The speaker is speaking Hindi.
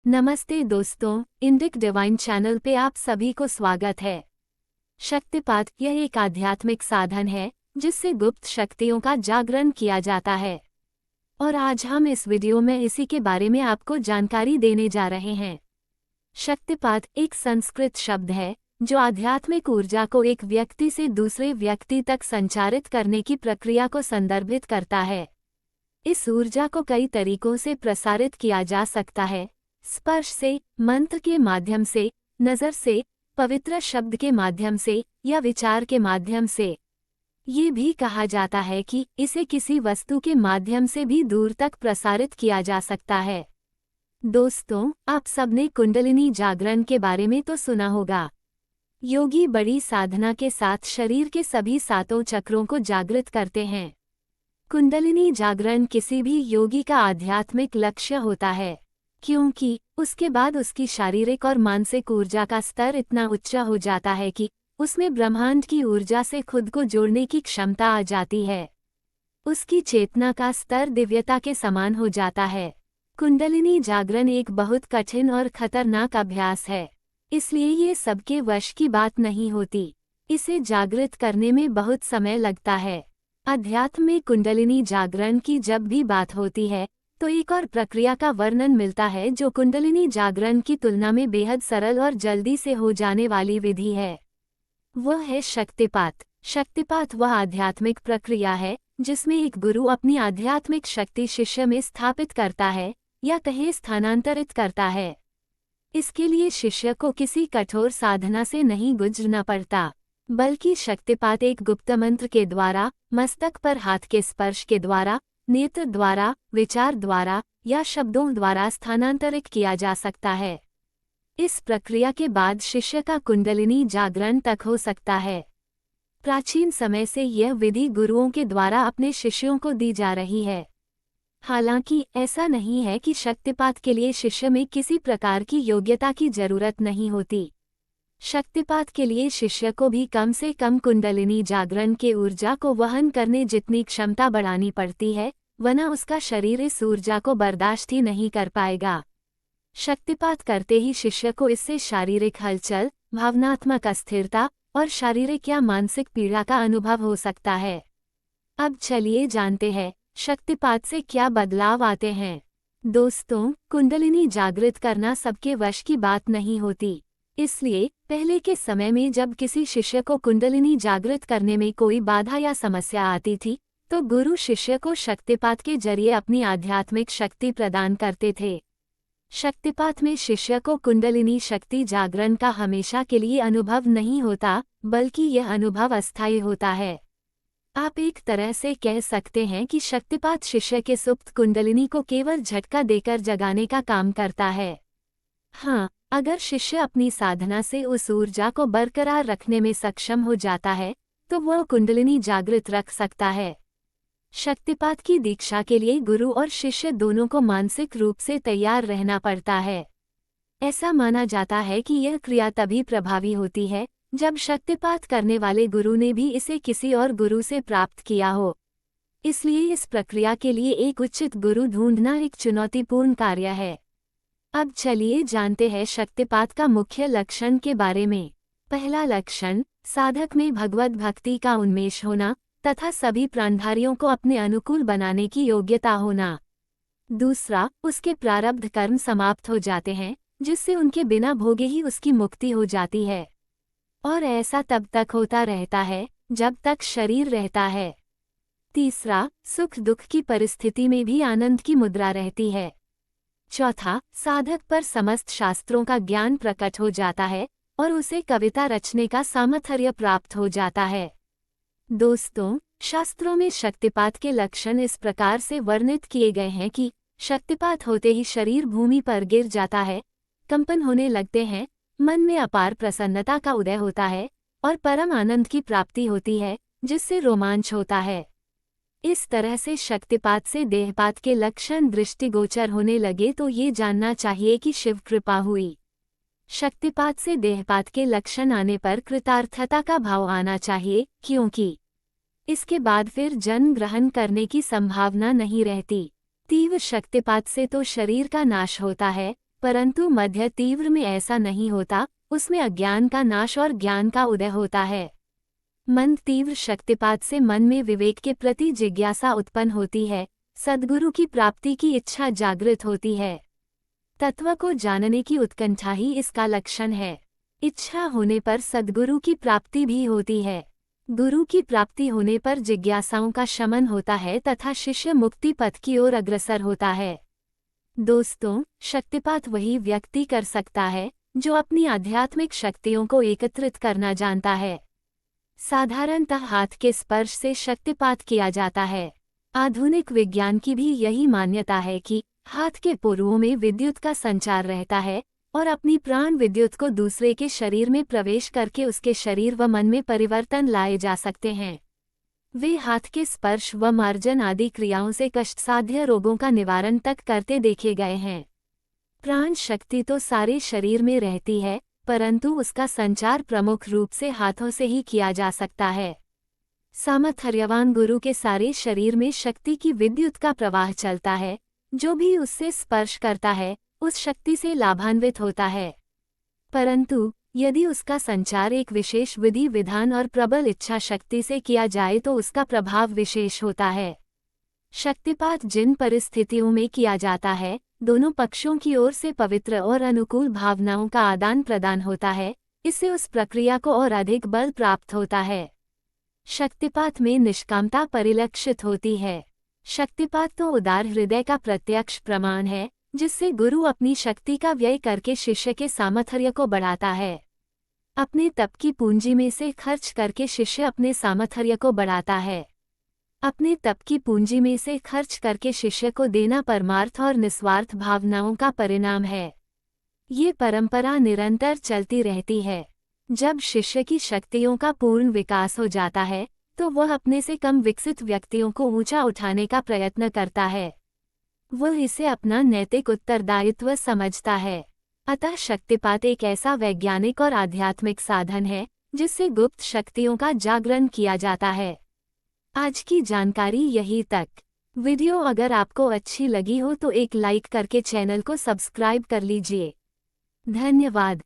नमस्ते दोस्तों, इंडिक डिवाइन चैनल पे आप सभी को स्वागत है। शक्तिपात यह एक आध्यात्मिक साधन है जिससे गुप्त शक्तियों का जागरण किया जाता है और आज हम इस वीडियो में इसी के बारे में आपको जानकारी देने जा रहे हैं। शक्तिपात एक संस्कृत शब्द है जो आध्यात्मिक ऊर्जा को एक व्यक्ति से दूसरे व्यक्ति तक संचारित करने की प्रक्रिया को संदर्भित करता है। इस ऊर्जा को कई तरीकों से प्रसारित किया जा सकता है, स्पर्श से, मंत्र के माध्यम से, नज़र से, पवित्र शब्द के माध्यम से या विचार के माध्यम से। ये भी कहा जाता है कि इसे किसी वस्तु के माध्यम से भी दूर तक प्रसारित किया जा सकता है। दोस्तों, आप सबने कुंडलिनी जागरण के बारे में तो सुना होगा। योगी बड़ी साधना के साथ शरीर के सभी सातों चक्रों को जागृत करते हैं। कुंडलिनी जागरण किसी भी योगी का आध्यात्मिक लक्ष्य होता है, क्योंकि उसके बाद उसकी शारीरिक और मानसिक ऊर्जा का स्तर इतना उच्च हो जाता है कि उसमें ब्रह्मांड की ऊर्जा से खुद को जोड़ने की क्षमता आ जाती है। उसकी चेतना का स्तर दिव्यता के समान हो जाता है। कुंडलिनी जागरण एक बहुत कठिन और खतरनाक अभ्यास है, इसलिए ये सबके वश की बात नहीं होती। इसे जागृत करने में बहुत समय लगता है। अध्यात्म में कुंडलिनी जागरण की जब भी बात होती है तो एक और प्रक्रिया का वर्णन मिलता है जो कुंडलिनी जागरण की तुलना में बेहद सरल और जल्दी से हो जाने वाली विधि है। वह है शक्तिपात। शक्तिपात वह आध्यात्मिक प्रक्रिया है जिसमें एक गुरु अपनी आध्यात्मिक शक्ति शिष्य में स्थापित करता है या कहीं स्थानांतरित करता है। इसके लिए शिष्य को किसी कठोर साधना से नहीं गुजरना पड़ता, बल्कि शक्तिपात एक गुप्त मंत्र के द्वारा, मस्तक पर हाथ के स्पर्श के द्वारा, नेत्र द्वारा, विचार द्वारा या शब्दों द्वारा स्थानांतरित किया जा सकता है। इस प्रक्रिया के बाद शिष्य का कुंडलिनी जागरण तक हो सकता है। प्राचीन समय से यह विधि गुरुओं के द्वारा अपने शिष्यों को दी जा रही है। हालांकि ऐसा नहीं है कि शक्तिपात के लिए शिष्य में किसी प्रकार की योग्यता की जरूरत नहीं होती। शक्तिपात के लिए शिष्य को भी कम से कम कुंडलिनी जागरण के ऊर्जा को वहन करने जितनी क्षमता बढ़ानी पड़ती है, वरना उसका शरीर इस ऊर्जा को बर्दाश्त ही नहीं कर पाएगा। शक्तिपात करते ही शिष्य को इससे शारीरिक हलचल, भावनात्मक अस्थिरता और शारीरिक या मानसिक पीड़ा का अनुभव हो सकता है। अब चलिए जानते हैं शक्तिपात से क्या बदलाव आते हैं। दोस्तों, कुंडलिनी जागृत करना सबके वश की बात नहीं होती। इसलिए पहले के समय में जब किसी शिष्य को कुंडलिनी जागृत करने में कोई बाधा या समस्या आती थी तो गुरु शिष्य को शक्तिपात के जरिए अपनी आध्यात्मिक शक्ति प्रदान करते थे। शक्तिपात में शिष्य को कुंडलिनी शक्ति जागरण का हमेशा के लिए अनुभव नहीं होता, बल्कि यह अनुभव अस्थायी होता है। आप एक तरह से कह सकते हैं कि शक्तिपात शिष्य के सुप्त कुंडलिनी को केवल झटका देकर जगाने का काम करता है। हाँ, अगर शिष्य अपनी साधना से उस ऊर्जा को बरकरार रखने में सक्षम हो जाता है तो वह कुंडलिनी जागृत रख सकता है। शक्तिपात की दीक्षा के लिए गुरु और शिष्य दोनों को मानसिक रूप से तैयार रहना पड़ता है। ऐसा माना जाता है कि यह क्रिया तभी प्रभावी होती है जब शक्तिपात करने वाले गुरु ने भी इसे किसी और गुरु से प्राप्त किया हो। इसलिए इस प्रक्रिया के लिए एक उचित गुरु ढूंढना एक चुनौतीपूर्ण कार्य है। अब चलिए जानते हैं शक्तिपात का मुख्य लक्षण के बारे में। पहला लक्षण, साधक में भगवत भक्ति का उन्मेष होना तथा सभी प्राणधारियों को अपने अनुकूल बनाने की योग्यता होना। दूसरा, उसके प्रारब्ध कर्म समाप्त हो जाते हैं जिससे उनके बिना भोगे ही उसकी मुक्ति हो जाती है, और ऐसा तब तक होता रहता है जब तक शरीर रहता है। तीसरा, सुख दुख की परिस्थिति में भी आनंद की मुद्रा रहती है। चौथा, साधक पर समस्त शास्त्रों का ज्ञान प्रकट हो जाता है और उसे कविता रचने का सामर्थ्य प्राप्त हो जाता है। दोस्तों, शास्त्रों में शक्तिपात के लक्षण इस प्रकार से वर्णित किए गए हैं कि शक्तिपात होते ही शरीर भूमि पर गिर जाता है, कंपन होने लगते हैं, मन में अपार प्रसन्नता का उदय होता है और परम आनंद की प्राप्ति होती है जिससे रोमांच होता है। इस तरह से शक्तिपात से देहपात के लक्षण दृष्टिगोचर होने लगे तो ये जानना चाहिए कि शिव कृपा हुई। शक्तिपात से देहपात के लक्षण आने पर कृतार्थता का भाव आना चाहिए, क्योंकि इसके बाद फिर जन्म ग्रहण करने की संभावना नहीं रहती। तीव्र शक्तिपात से तो शरीर का नाश होता है, परंतु मध्य तीव्र में ऐसा नहीं होता, उसमें अज्ञान का नाश और ज्ञान का उदय होता है। मंद तीव्र शक्तिपात से मन में विवेक के प्रति जिज्ञासा उत्पन्न होती है, सद्गुरु की प्राप्ति की इच्छा जागृत होती है। तत्व को जानने की उत्कंठा ही इसका लक्षण है। इच्छा होने पर सद्गुरु की प्राप्ति भी होती है। गुरु की प्राप्ति होने पर जिज्ञासाओं का शमन होता है तथा शिष्य मुक्ति पथ की ओर अग्रसर होता है। दोस्तों, शक्तिपात वही व्यक्ति कर सकता है जो अपनी आध्यात्मिक शक्तियों को एकत्रित करना जानता है। साधारणतः हाथ के स्पर्श से शक्तिपात किया जाता है। आधुनिक विज्ञान की भी यही मान्यता है कि हाथ के पुरुओं में विद्युत का संचार रहता है और अपनी प्राण विद्युत को दूसरे के शरीर में प्रवेश करके उसके शरीर व मन में परिवर्तन लाए जा सकते हैं। वे हाथ के स्पर्श व मार्जन आदि क्रियाओं से कष्टसाध्य रोगों का निवारण तक करते देखे गए हैं। प्राण शक्ति तो सारे शरीर में रहती है, परंतु उसका संचार प्रमुख रूप से हाथों से ही किया जा सकता है। सामर्थ्यवान गुरु के सारे शरीर में शक्ति की विद्युत का प्रवाह चलता है। जो भी उससे स्पर्श करता है उस शक्ति से लाभान्वित होता है। परंतु यदि उसका संचार एक विशेष विधि विधान और प्रबल इच्छा शक्ति से किया जाए तो उसका प्रभाव विशेष होता है। शक्तिपात जिन परिस्थितियों में किया जाता है, दोनों पक्षों की ओर से पवित्र और अनुकूल भावनाओं का आदान प्रदान होता है। इससे उस प्रक्रिया को और अधिक बल प्राप्त होता है। शक्तिपात में निष्कामता परिलक्षित होती है। शक्तिपात तो उदार हृदय का प्रत्यक्ष प्रमाण है, जिससे गुरु अपनी शक्ति का व्यय करके शिष्य के सामर्थ्य को बढ़ाता है। अपने तप की पूंजी में से खर्च करके शिष्य अपने सामर्थ्य को बढ़ाता है। अपने तप की पूंजी में से खर्च करके शिष्य को देना परमार्थ और निस्वार्थ भावनाओं का परिणाम है। ये परंपरा निरंतर चलती रहती है। जब शिष्य की शक्तियों का पूर्ण विकास हो जाता है तो वह अपने से कम विकसित व्यक्तियों को ऊंचा उठाने का प्रयत्न करता है। वह इसे अपना नैतिक उत्तरदायित्व समझता है। अतः शक्तिपात एक ऐसा वैज्ञानिक और आध्यात्मिक साधन है जिससे गुप्त शक्तियों का जागरण किया जाता है। आज की जानकारी यही तक। वीडियो अगर आपको अच्छी लगी हो तो एक लाइक करके चैनल को सब्सक्राइब कर लीजिए। धन्यवाद।